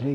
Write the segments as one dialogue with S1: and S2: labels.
S1: 3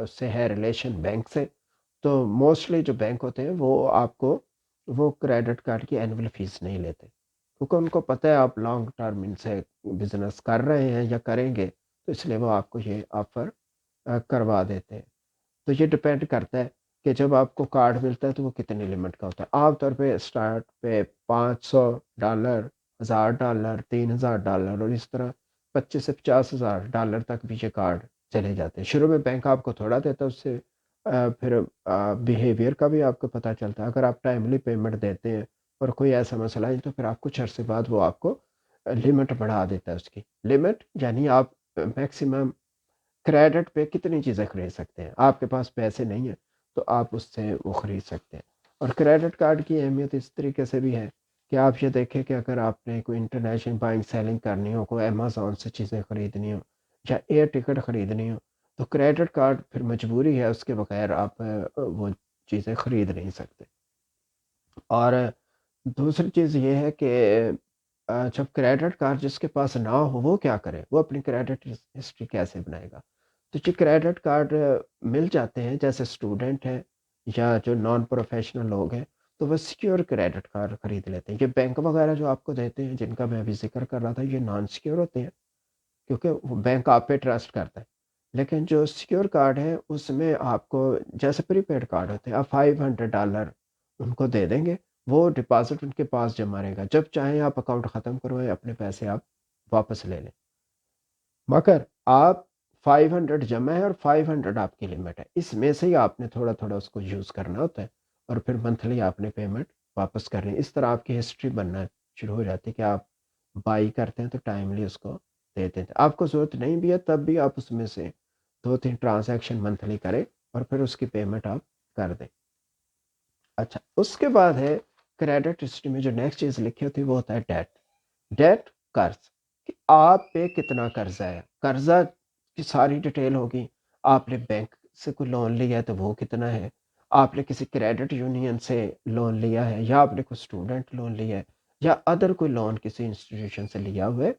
S1: اس سے ہے relation bank سے، تو موسٹلی جو بینک ہوتے ہیں وہ آپ کو وہ کریڈٹ کارڈ کی اینول فیس نہیں لیتے، کیونکہ ان کو پتہ ہے آپ لانگ ٹرم ان سے بزنس کر رہے ہیں یا کریں گے، تو اس لیے وہ آپ کو یہ آفر کروا دیتے ہیں۔ تو یہ ڈپینڈ کرتا ہے کہ جب آپ کو کارڈ ملتا ہے تو وہ کتنی لمٹ کا ہوتا ہے۔ عام طور پہ اسٹارٹ پہ $500، $1000، $3000، اور اس طرح 25 سے 50 ہزار ڈالر تک بھی یہ کارڈ چلے جاتے ہیں۔ شروع میں بینک آپ کو تھوڑا دیتا ہے، اس سے پھر بیہیویئر کا بھی آپ کو پتہ چلتا ہے۔ اگر آپ ٹائملی پیمنٹ دیتے ہیں اور کوئی ایسا مسئلہ نہیں تو پھر آپ کچھ عرصے بعد وہ آپ کو لمٹ بڑھا دیتا ہے۔ اس کی لمٹ یعنی آپ میکسیمم کریڈٹ پہ کتنی چیزیں خرید سکتے ہیں۔ آپ کے پاس پیسے نہیں ہیں تو آپ اس سے وہ خرید سکتے ہیں۔ اور کریڈٹ کارڈ کی اہمیت اس طریقے سے بھی ہے کہ آپ یہ دیکھیں کہ اگر آپ نے کوئی انٹرنیشنل بائنگ سیلنگ کرنی ہو، کوئی امیزون سے چیزیں خریدنی ہو یا ایئر ٹکٹ خریدنی ہو، تو کریڈٹ کارڈ پھر مجبوری ہے، اس کے بغیر آپ وہ چیزیں خرید نہیں سکتے۔ اور دوسری چیز یہ ہے کہ جب کریڈٹ کارڈ جس کے پاس نہ ہو وہ کیا کرے، وہ اپنی کریڈٹ ہسٹری کیسے بنائے گا؟ تو یہ کریڈٹ کارڈ مل جاتے ہیں، جیسے اسٹوڈنٹ ہیں یا جو نان پروفیشنل لوگ ہیں تو وہ سیکیور کریڈٹ کارڈ خرید لیتے ہیں۔ یہ بینک وغیرہ جو آپ کو دیتے ہیں جن کا میں ابھی ذکر کر رہا تھا، یہ نان سیکیور ہوتے ہیں کیونکہ وہ بینک آپ پہ ٹرسٹ کرتا ہے۔ لیکن جو سیکیور کارڈ ہے اس میں آپ کو جیسے پری پیڈ کارڈ ہوتے ہیں، آپ $500 ان کو دے دیں گے، وہ ڈپازٹ ان کے پاس جمع رہے گا، جب چاہیں آپ اکاؤنٹ ختم کروائیں، اپنے پیسے آپ واپس لے لیں۔ مگر آپ 500 جمع ہے اور 500 آپ کی لمٹ ہے، اس میں سے ہی آپ نے تھوڑا تھوڑا اس کو یوز کرنا ہوتا ہے، اور پھر منتھلی آپ نے پیمنٹ واپس کرنی ہے۔ اس طرح آپ کی ہسٹری بننا شروع ہو جاتی ہے کہ آپ بائی کرتے ہیں تو ٹائملی اس کو دیتے ہیں۔ آپ کو ضرورت نہیں بھی ہے تب بھی آپ اس میں سے 2-3 ٹرانزیکشن منتھلی کریں اور پھر اس کی پیمنٹ آپ کر دیں۔ اچھا، اس کے بعد ہے کریڈٹ ہسٹری میں جو نیکسٹ چیز لکھی ہوتی ہے وہ ہوتا ہے ڈیٹ۔ ڈیٹ قرض، کہ آپ پہ کتنا قرضہ ہے، قرضہ کی ساری ڈیٹیل ہوگی۔ آپ نے بینک سے کوئی لون لیا ہے تو وہ کتنا ہے، آپ نے کسی کریڈٹ یونین سے لون لیا ہے، یا آپ نے کوئی اسٹوڈنٹ لون لیا ہے، یا ادر کوئی لون کسی انسٹیٹیوشن سے لیا ہوا ہے،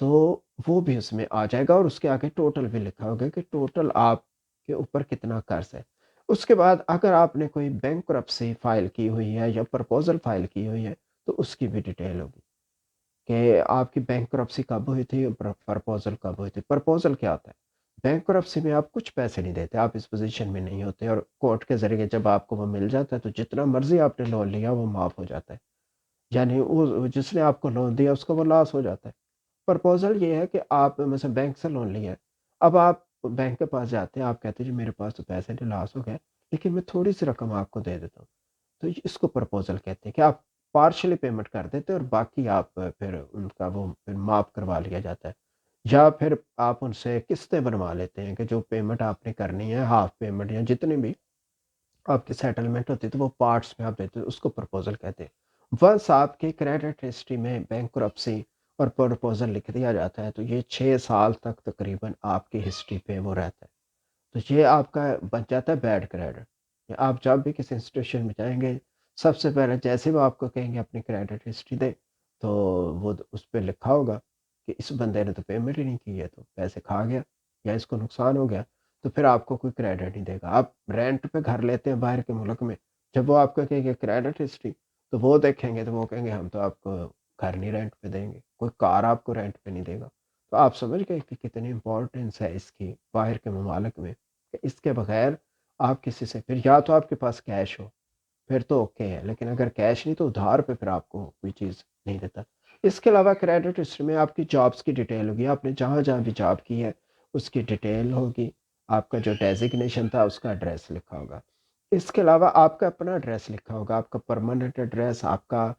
S1: تو وہ بھی اس میں آ جائے گا، اور اس کے آگے ٹوٹل بھی لکھا ہوگا کہ ٹوٹل آپ کے اوپر کتنا قرض ہے۔ اس کے بعد اگر آپ نے کوئی بینکرپسی فائل کی ہوئی ہے یا پرپوزل فائل کی ہوئی ہے تو اس کی بھی ڈیٹیل ہوگی کہ آپ کی بینکرپسی کب ہوئی تھی، پرپوزل کب ہوئی تھی۔ پرپوزل کیا ہوتا ہے؟ بینکرپسی میں آپ کچھ پیسے نہیں دیتے، آپ اس پوزیشن میں نہیں ہوتے، اور کورٹ کے ذریعے جب آپ کو وہ مل جاتا ہے تو جتنا مرضی آپ نے لون لیا وہ معاف ہو جاتا ہے، یعنی وہ جس نے آپ کو لون دیا اس کو وہ لاس ہو جاتا ہے۔ پرپوزل یہ ہے کہ آپ مثلا بینک سے لون لیا ہے، اب آپ بینک کے پاس جاتے ہیں، آپ کہتے ہیں جی میرے پاس تو پیسے نہیں، لاس ہو گئے، لیکن میں تھوڑی سی رقم آپ کو دے دیتا ہوں، تو اس کو پرپوزل کہتے ہیں کہ آپ پارشلی پیمنٹ کر دیتے اور باقی آپ پھر ان کا وہ پھر معاف کروا لیا جاتا ہے، یا پھر آپ ان سے قسطیں بنوا لیتے ہیں کہ جو پیمنٹ آپ نے کرنی ہے، ہاف پیمنٹ یا جتنی بھی آپ کی سیٹلمنٹ ہوتی ہے تو وہ پارٹس میں آپ دیتے ہیں، اس کو پرپوزل کہتے ہیں۔ ونس آپ کے کریڈٹ ہسٹری میں بینکرپسی اور پرپوزل لکھ دیا جاتا ہے تو یہ 6 سال تک تقریباً آپ کی ہسٹری پہ وہ رہتا ہے، تو یہ آپ کا بن جاتا ہے بیڈ کریڈٹ۔ آپ جب بھی کسی انسٹیٹیوشن میں جائیں گے، سب سے پہلے جیسے وہ آپ کو کہیں گے اپنی کریڈٹ ہسٹری دے، تو وہ اس پہ لکھا ہوگا کہ اس بندے نے تو پیمنٹ ہی نہیں کی ہے، تو پیسے کھا گیا یا اس کو نقصان ہو گیا، تو پھر آپ کو کوئی کریڈٹ نہیں دے گا۔ آپ رینٹ پہ گھر لیتے ہیں باہر کے ملک میں، جب وہ آپ کو کہیں گے کریڈٹ ہسٹری، تو وہ دیکھیں گے تو وہ کہیں گے ہم تو آپ کو گھر نہیں رینٹ پہ دیں گے، کوئی کار آپ کو رینٹ پہ نہیں دے گا۔ تو آپ سمجھ گئے کہ کتنی امپورٹنس ہے اس کی باہر کے ممالک میں، کہ اس کے بغیر آپ کسی سے، پھر یا تو آپ کے پاس کیش ہو پھر تو اوکے ہے، لیکن اگر کیش نہیں تو ادھار پہ پھر آپ کو کوئی چیز نہیں دیتا۔ اس کے علاوہ کریڈٹ ہسٹری میں آپ کی جابس کی ڈیٹیل ہوگی، آپ نے جہاں جہاں بھی جاب کی ہے اس کی ڈیٹیل ہوگی، آپ کا جو ڈیزگنیشن تھا اس کا ایڈریس لکھا ہوگا، اس کے علاوہ آپ کا اپنا ایڈریس لکھا ہوگا، آپ کا پرماننٹ ایڈریس، آپ کا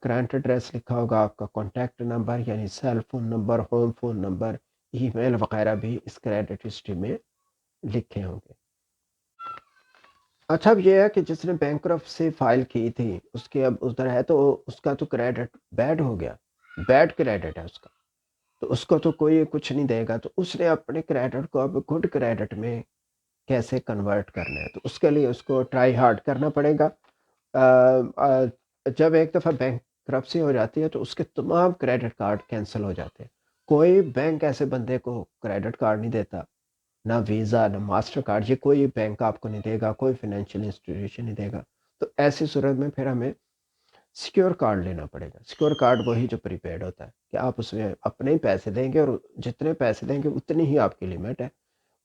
S1: کرنٹ ایڈریس لکھا ہوگا، آپ کا کانٹیکٹ نمبر یعنی cell phone number, home phone number, email وغیرہ بھی اس کریڈٹ ہسٹری میں لکھے ہوں گے۔ اچھا، اب یہ ہے کہ جس نے بینکرپسی فائل کی تھی اس کے اب ادھر ہے تو اس کا تو کریڈٹ بیڈ ہو گیا، بیڈ کریڈٹ ہے اس کا، تو اس کو تو کوئی کچھ نہیں دے گا، تو اس نے اپنے کریڈٹ کو اب گڈ کریڈٹ میں کیسے کنورٹ کرنا ہے، تو اس کے لیے اس کو ٹرائی ہارڈ کرنا پڑے گا۔ جب ایک دفعہ بینک کرپسی ہو جاتی ہے تو اس کے تمام کریڈٹ کارڈ کینسل ہو جاتے ہیں، کوئی بینک ایسے بندے کو کریڈٹ کارڈ نہیں دیتا، نہ ویزا نہ ماسٹر کارڈ، یہ کوئی بینک آپ کو نہیں دے گا، کوئی فائنینشیل انسٹیٹیوشن نہیں دے گا. تو ایسی صورت میں پھر ہمیں سیکیور کارڈ لینا پڑے گا. سیکیور کارڈ وہی جو پری پیڈ ہوتا ہے کہ آپ اس میں اپنے ہی پیسے دیں گے، اور جتنے پیسے دیں گے اتنی ہی آپ کی لمٹ ہے،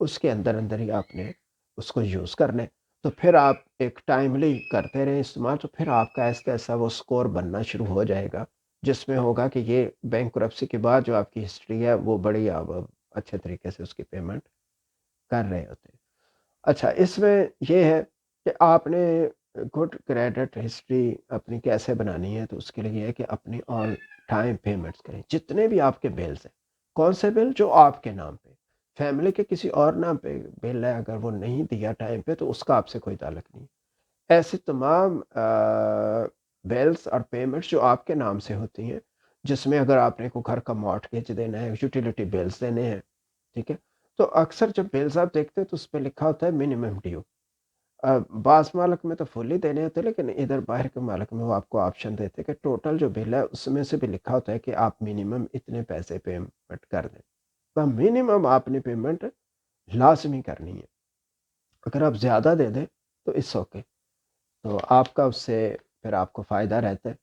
S1: اس کے اندر اندر ہی آپ نے اس کو یوز کرنا ہے. تو پھر آپ ایک ٹائملی کرتے رہیں استعمال، تو پھر آپ کا ایسا ایسا وہ سکور بننا شروع ہو جائے گا، جس میں ہوگا کہ یہ بینک کرپسی کے بعد جو آپ کی ہسٹری ہے وہ بڑی آپ اچھے طریقے سے اس کی پیمنٹ کر رہے ہوتے ہیں. اچھا، اس میں یہ ہے کہ آپ نے گڈ کریڈٹ ہسٹری اپنی کیسے بنانی ہے. تو اس کے لیے یہ ہے کہ اپنی آل ٹائم پیمنٹس کریں. جتنے بھی آپ کے بلز ہیں، کون سے بل جو آپ کے نام پہ، فیملی کے کسی اور نام پہ بل ہے، اگر وہ نہیں دیا ٹائم پہ تو اس کا آپ سے کوئی تعلق نہیں. ایسی تمام بلز اور پیمنٹس جو آپ کے نام سے ہوتی ہیں، جس میں اگر آپ نے کو گھر کا مارٹگیج دینا ہے، یوٹیلیٹی بلز دینے ہیں، ٹھیک ہے. تو اکثر جب بلز آپ دیکھتے ہیں تو اس پہ لکھا ہوتا ہے منیمم ڈیو. بعض مالک میں تو فلی دینے ہوتے ہیں، لیکن ادھر باہر کے مالک میں وہ آپ کو آپشن دیتے ہیں کہ ٹوٹل جو بل ہے اس میں سے بھی لکھا ہوتا ہے کہ آپ منیمم اتنے پیسے پیمنٹ کر دیں. تو منیمم آپ نے پیمنٹ لازمی کرنی ہے. اگر آپ زیادہ دے دیں تو اٹس اوکے، تو آپ کا اس سے پھر آپ کو فائدہ رہتا ہے.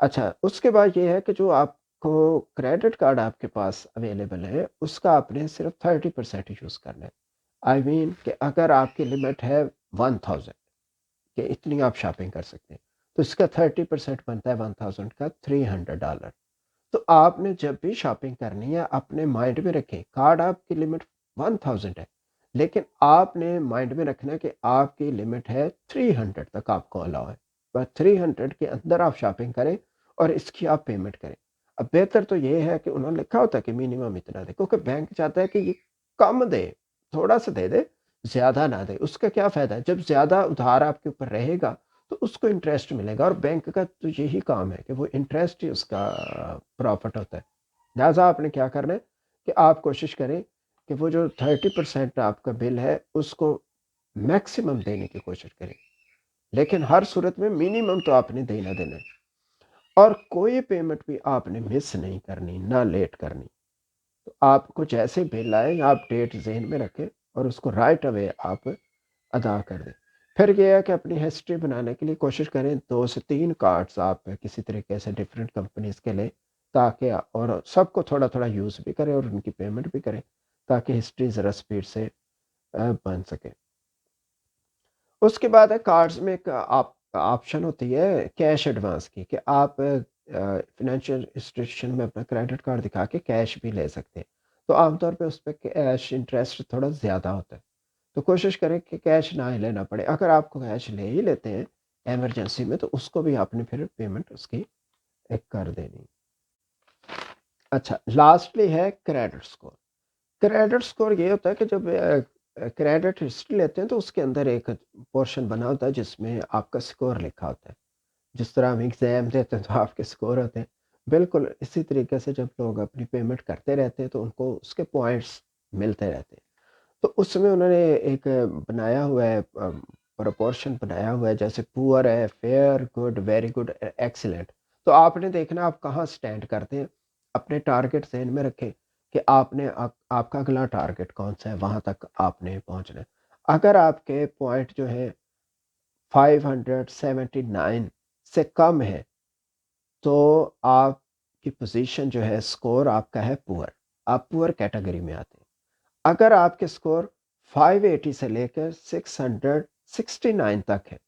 S1: اچھا، اس کے بعد یہ ہے کہ جو آپ کو کریڈٹ کارڈ آپ کے پاس اویلیبل ہے، اس کا آپ نے صرف 30% یوز کرنا ہے. آئی مین کہ اگر آپ کی لمٹ ہے 1000 کہ اتنی آپ شاپنگ کر سکتے ہیں، تو اس کا 30% بنتا ہے 1000 کا $300. تو آپ نے جب بھی شاپنگ کرنی ہے اپنے مائنڈ میں رکھیں، کارڈ آپ کی لمٹ 1000 ہے، لیکن آپ نے مائنڈ میں رکھنا ہے کہ آپ کی لمٹ ہے 300 تک آپ کو الاؤ ہے. بس 300 کے اندر آپ شاپنگ کریں اور اس کی آپ پیمنٹ کریں. اب بہتر تو یہ ہے کہ انہوں نے لکھا ہوتا ہے کہ منیمم اتنا دے، کیونکہ بینک چاہتا ہے کہ یہ کم دے، تھوڑا سا دے دے، زیادہ نہ دے. اس کا کیا فائدہ ہے؟ جب زیادہ ادھار آپ کے اوپر رہے گا تو اس کو انٹرسٹ ملے گا، اور بینک کا تو یہی کام ہے کہ وہ انٹرسٹ ہی اس کا پروفٹ ہوتا ہے. لہٰذا آپ نے کیا کرنا ہے کہ آپ کوشش کریں کہ وہ جو 30% آپ کا بل ہے اس کو میکسیمم دینے کی کوشش کریں، لیکن ہر صورت میں منیمم تو آپ نے دینا دینا ہے. اور کوئی پیمنٹ بھی آپ نے مس نہیں کرنی، نہ لیٹ کرنی. تو آپ کو جیسے بل آئے آپ ڈیٹ ذہن میں رکھیں اور اس کو رائٹ اوے آپ ادا کر دیں. پھر یہ ہے کہ اپنی ہسٹری بنانے کے لیے کوشش کریں 2 سے 3 کارڈز آپ کسی طریقے سے ڈفرینٹ کمپنیز کے لیں، تاکہ اور سب کو تھوڑا تھوڑا یوز بھی کریں اور ان کی پیمنٹ بھی کریں، تاکہ ہسٹری ذرا سپیڈ سے بن سکے. اس کے بعد ہے کارڈز میں ایک آپشن ہوتی ہے کیش ایڈوانس کی، کہ آپ فائنینشیل انسٹیٹیوشن میں اپنا کریڈٹ کارڈ دکھا کے کیش بھی لے سکتے ہیں. تو عام طور پہ اس پہ کیش انٹرسٹ تھوڑا زیادہ ہوتا ہے، تو کوشش کریں کہ کیش نہ ہی لینا پڑے. اگر آپ کو کیش لے ہی لیتے ہیں ایمرجنسی میں، تو اس کو بھی آپ نے پھر پیمنٹ اس کی ایک کر دینی. اچھا، لاسٹلی ہے کریڈٹ سکور. کریڈٹ سکور یہ ہوتا ہے کہ جب کریڈٹ ہسٹری لیتے ہیں تو اس کے اندر ایک پورشن بنا ہوتا ہے جس میں آپ کا سکور لکھا ہوتا ہے. جس طرح ہم ایگزام دیتے ہیں تو آپ کے سکور ہوتے ہیں، بالکل اسی طریقے سے جب لوگ اپنی پیمنٹ کرتے رہتے ہیں تو ان کو اس کے پوائنٹس ملتے رہتے ہیں. تو اس میں انہوں نے ایک بنایا ہوا ہے پروپورشن بنایا ہوا ہے، جیسے پور ہے، fair, good, very good, excellent. تو آپ نے دیکھنا آپ کہاں سٹینڈ کرتے ہیں. اپنے ٹارگٹ ذہن میں رکھیں کہ آپ کا اگلا ٹارگٹ کون سا ہے، وہاں تک آپ نے پہنچنا ہے. اگر آپ کے پوائنٹ جو ہے 579 سے کم ہے تو آپ کی پوزیشن جو ہے سکور آپ کا ہے پور، آپ پور کیٹیگری میں آتے ہیں. اگر آپ کے سکور 580 سے لے کر 669 تک ہے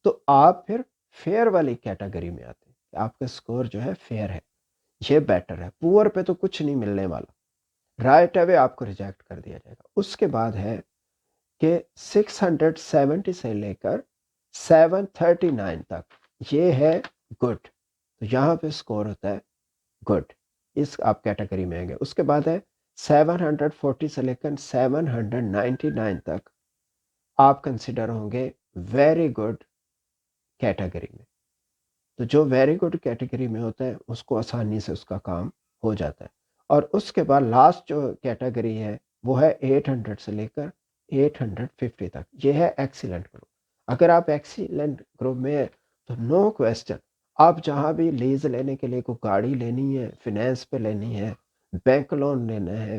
S1: تو آپ پھر فیئر والی کیٹیگری میں آتے ہیں، آپ کا سکور جو ہے فیئر ہے، یہ بیٹر ہے. پور پہ تو کچھ نہیں ملنے والا، رائٹ اوے آپ کو ریجیکٹ کر دیا جائے گا. اس کے بعد ہے کہ 670 سے لے کر 739 تک یہ ہے گڈ. تو یہاں پہ سکور ہوتا ہے گڈ، اس آپ کیٹیگری میں آئیں گے. اس کے بعد ہے 740 سے لے کر 799 تک آپ کنسیڈر ہوں گے ویری گڈ کیٹیگری میں. تو جو ویری گڈ کیٹیگری میں ہوتا ہے اس کو آسانی سے اس کا کام ہو جاتا ہے. اور اس کے بعد لاسٹ جو کیٹیگری ہے وہ ہے 800 سے لے کر 850 تک، یہ ہے ایکسیلنٹ گروپ. اگر آپ ایکسیلنٹ گروپ میں ہیں تو نو کویسچن، آپ جہاں بھی لیز لینے کے لیے کوئی گاڑی لینی ہے، فنانس پہ لینی ہے، بینک لون لینا ہے،